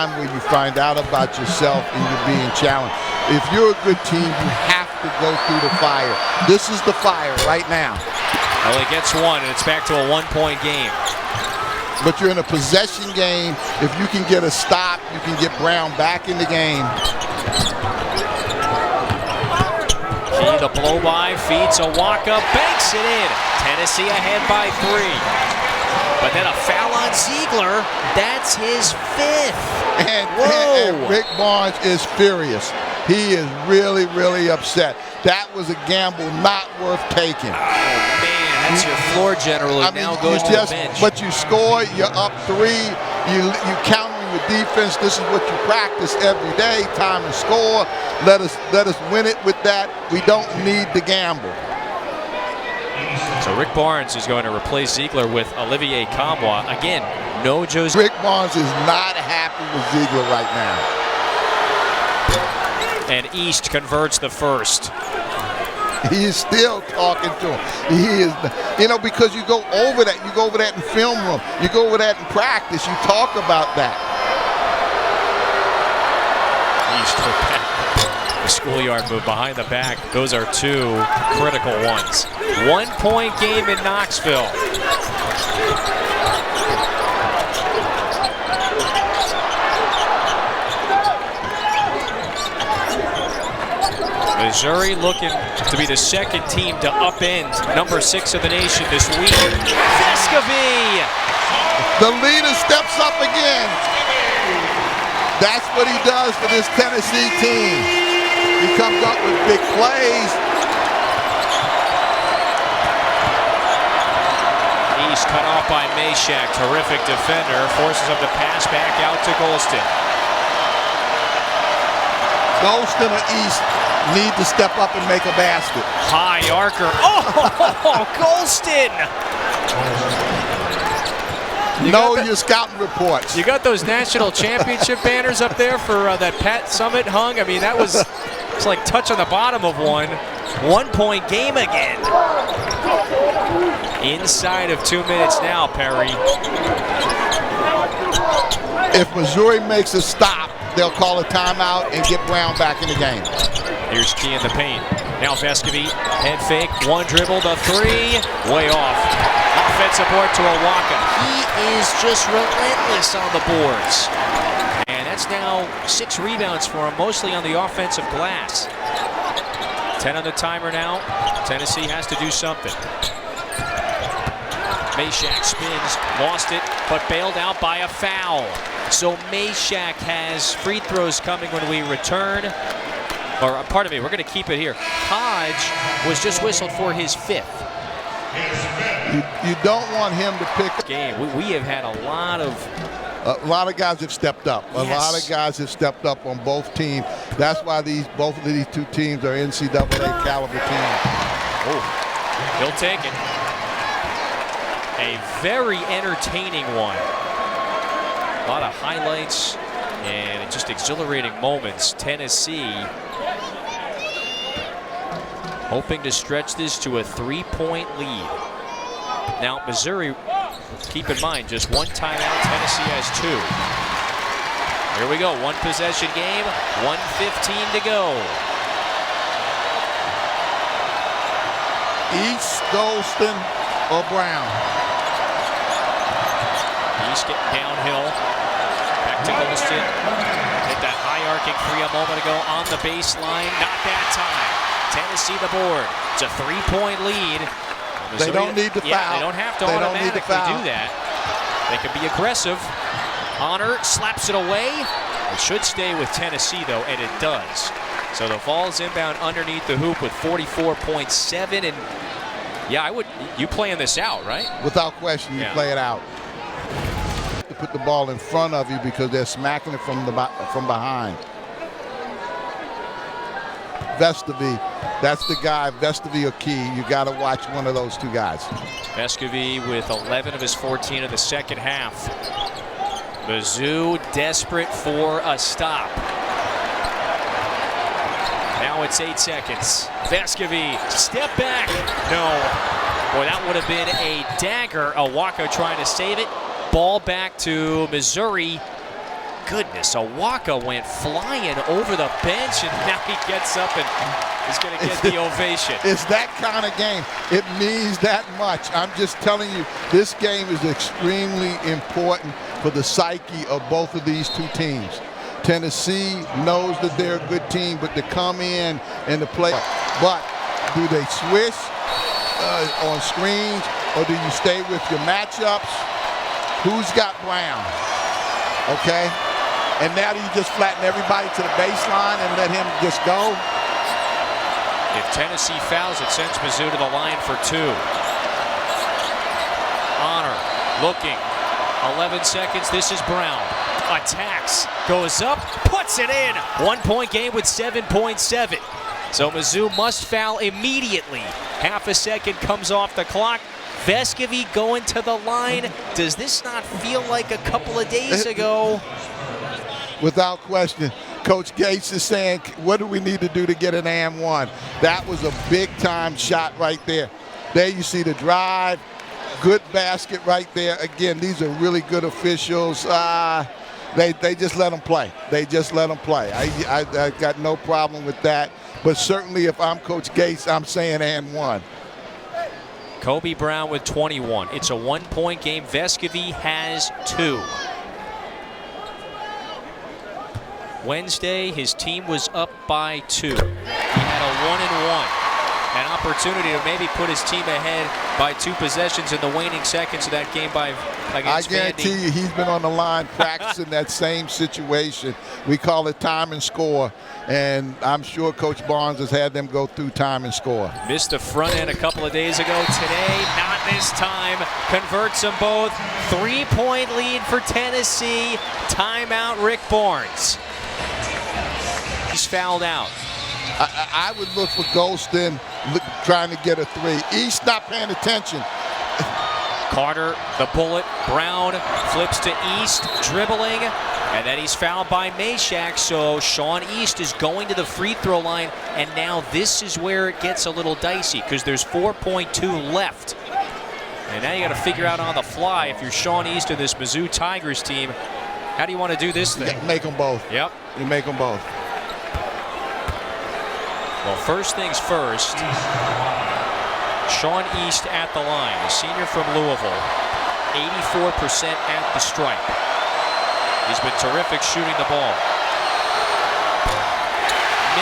time where you find out about yourself and you're being challenged. If you're a good team, you have to go through the fire. This is the fire right now. Well, he gets one, and it's back to a one-point game. But you're in a possession game. If you can get a stop, you can get Brown back in the game. Key, the blow-by, feeds Awaka, banks it in. Tennessee ahead by 3. But then a foul on Ziegler. That's his 5th. And Rick Barnes is furious. He is really, really upset. That was a gamble not worth taking. Oh, man, that's your floor general who now goes to the bench. But you score, you're up 3, you countering your defense. This is what you practice every day, time and score. Let us win it with that. We don't need to gamble. So Rick Barnes is going to replace Ziegler with Olivier Kamwa. Again, no Jose. Rick Barnes is not happy with Ziegler right now. And East converts the first. He is still talking to him. He is, because you go over that. You go over that in film room. You go over that in practice. You talk about that. East with that. The schoolyard move behind the back. Those are 2 critical ones. 1-point game in Knoxville. Missouri looking to be the second team to upend number 6 of the nation this week. Vescovi! The leader steps up again. That's what he does for this Tennessee team. He comes up with big plays. East cut off by Meshack. Terrific defender. Forces him to pass back out to Golston. Golston or East need to step up and make a basket. High archer. Oh, Golston! Know your scouting reports. You got those national championship banners up there for that Pat Summit hung. I mean, that was it's like touching the bottom of one. 1-point game again. Inside of 2 minutes now, Perry. If Missouri makes a stop, they'll call a timeout and get Brown back in the game. Here's Key in the paint. Now Vescovi, head fake, 1 dribble, the 3, way off. Offensive board to Awaka. He is just relentless on the boards. And that's now 6 rebounds for him, mostly on the offensive glass. 10 on the timer now. Tennessee has to do something. Meshack spins, lost it, but bailed out by a foul. So Meshack has free throws coming when we return. Or pardon me, we're going to keep it here. Hodge was just whistled for his 5th. You don't want him to pick game. We have had a lot of guys have stepped up. A lot of guys have stepped up on both teams. That's why both of these 2 teams are NCAA caliber teams. Oh, he'll take it. A very entertaining one. A lot of highlights and just exhilarating moments. Tennessee hoping to stretch this to a 3-point lead. Now, Missouri, keep in mind, just 1 timeout. Tennessee has 2. Here we go, 1 possession game, 1:15 to go. East, Golston, or Brown. East getting downhill. Back to Golston. Hit that high arcing 3 a moment ago on the baseline. Not that time. Tennessee the board. It's a 3-point lead. They don't need to foul. Yeah, they don't have to automatically do that. They can be aggressive. Honor slaps it away. It should stay with Tennessee, though, and it does. So the Vols inbound underneath the hoop with 44.7. And yeah, you playing this out, right? Without question, you play it out. To put the ball in front of you because they're smacking it from behind. Vescovi, that's the guy. Vescovi or Key. You got to watch one of those 2 guys. Vescovi with 11 of his 14 in the second half. Mizzou desperate for a stop. Now it's 8 seconds. Vescovi, step back. No. Boy, that would have been a dagger. Awaka trying to save it. Ball back to Missouri. goodness, Awaka went flying over the bench, and now he gets up and is going to get the ovation. It's that kind of game. It means that much. I'm just telling you, this game is extremely important for the psyche of both of these two teams. Tennessee knows that they're a good team, but to come in and to play. But do they switch on screens, or do you stay with your matchups? Who's got Brown? Okay? And now do you just flatten everybody to the baseline and let him just go? If Tennessee fouls, it sends Mizzou to the line for 2. Honor looking. 11 seconds. This is Brown. Attacks. Goes up. Puts it in. 1-point game with 7.7. So Mizzou must foul immediately. Half a second comes off the clock. Vescovi going to the line. Does this not feel like a couple of days ago? Without question. Coach Gates is saying, what do we need to do to get an and one? That was a big-time shot right there. There you see the drive. Good basket right there. Again, these are really good officials. They just let them play. They just let them play. I got no problem with that. But certainly if I'm Coach Gates, I'm saying and one. Kobe Brown with 21. It's a 1-point game. Vescovi has 2. Wednesday, his team was up by 2. He had a 1-and-1. An opportunity to maybe put his team ahead by 2 possessions in the waning seconds of that game against I guarantee you he's been on the line practicing that same situation. We call it time and score, and I'm sure Coach Barnes has had them go through time and score. Missed the front end a couple of days ago. Today, not this time. Converts them both. 3-point lead for Tennessee. Timeout, Rick Barnes. He's fouled out. I would look for Golston trying to get a 3. East not paying attention. Carter, the bullet. Brown flips to East, dribbling, and then he's fouled by Meshack. So Sean East is going to the free throw line, and now this is where it gets a little dicey because there's 4.2 left. And now you got to figure out on the fly, if you're Sean East of this Mizzou Tigers team, how do you want to do this thing? Make them both. Yep. You make them both. Well, first things first, Sean East at the line, a senior from Louisville, 84% at the stripe. He's been terrific shooting the ball.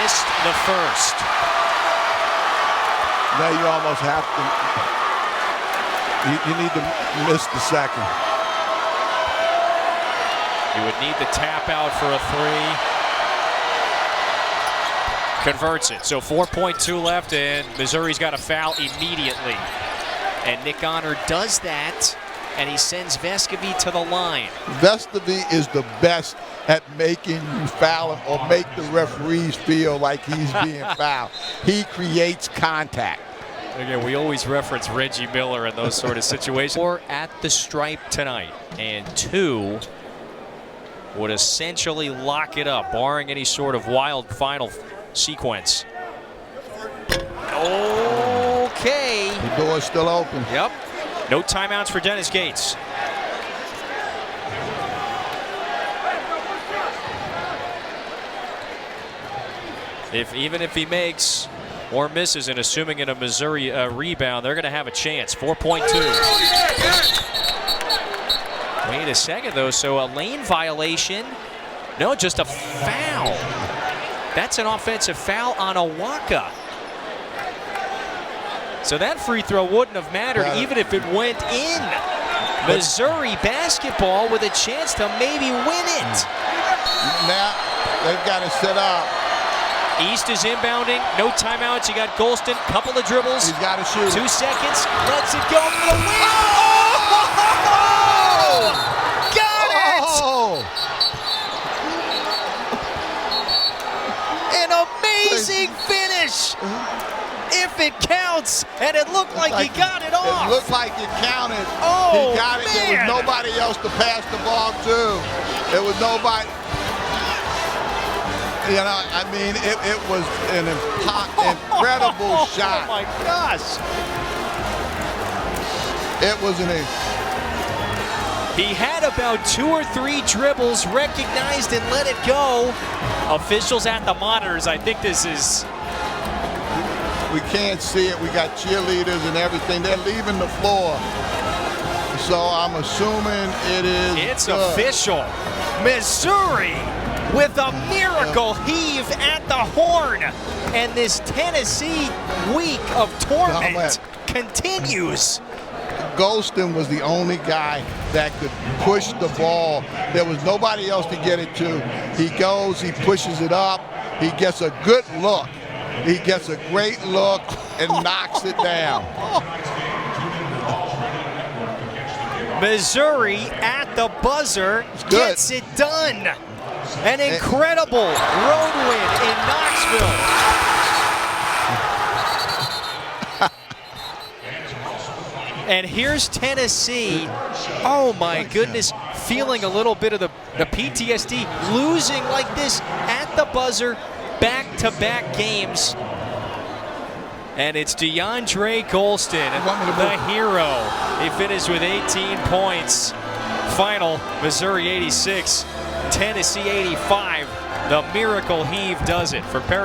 Missed the first. Now you almost have to, you need to miss the second. You would need the tap out for a 3. Converts it. So 4.2 left, and Missouri's got a foul immediately. And Nick Honor does that, and he sends Vescovi to the line. Vescovi is the best at making you foul him or make the referees feel like he's being fouled. He creates contact. Again, we always reference Reggie Miller in those sort of situations. 4 at the stripe tonight, and 2 would essentially lock it up, barring any sort of wild final sequence. Okay. The door's still open. Yep. No timeouts for Dennis Gates. Even if he makes or misses, and assuming in a Missouri rebound, they're going to have a chance. 4.2. Wait a second, though. So a lane violation. No, just a foul. That's an offensive foul on Awaka. So that free throw wouldn't have mattered even if it went in. Missouri basketball with a chance to maybe win it. Now they've got to set up. East is inbounding. No timeouts. You got Golston. Couple of dribbles. He's got to shoot. 2 seconds. Lets it go for the win. Oh! Got it! Oh! An amazing finish, if it counts, and it looked like he got it off. It looked like it counted. Oh, he got it. man. There was nobody else to pass the ball to. There was nobody. You know, I mean, it was an incredible shot. Oh, my gosh. It was He had about 2 or 3 dribbles, recognized and let it go. Officials at the monitors, I think this is... We can't see it. We got cheerleaders and everything. They're leaving the floor. So I'm assuming it is. It's good. official. Missouri with a miracle heave at the horn. And this Tennessee week of torment continues. Golston was the only guy that could push the ball. There was nobody else to get it to. He goes, he pushes it up, he gets a good look. He gets a great look and knocks it down. Missouri at the buzzer gets it done. An incredible road win in Knoxville. And here's Tennessee. Oh my goodness, feeling a little bit of the PTSD, losing like this at the buzzer, back-to-back games. And it's DeAndre Golston, the hero. He finished with 18 points. Final, Missouri 86, Tennessee 85. The miracle heave does it for Paris.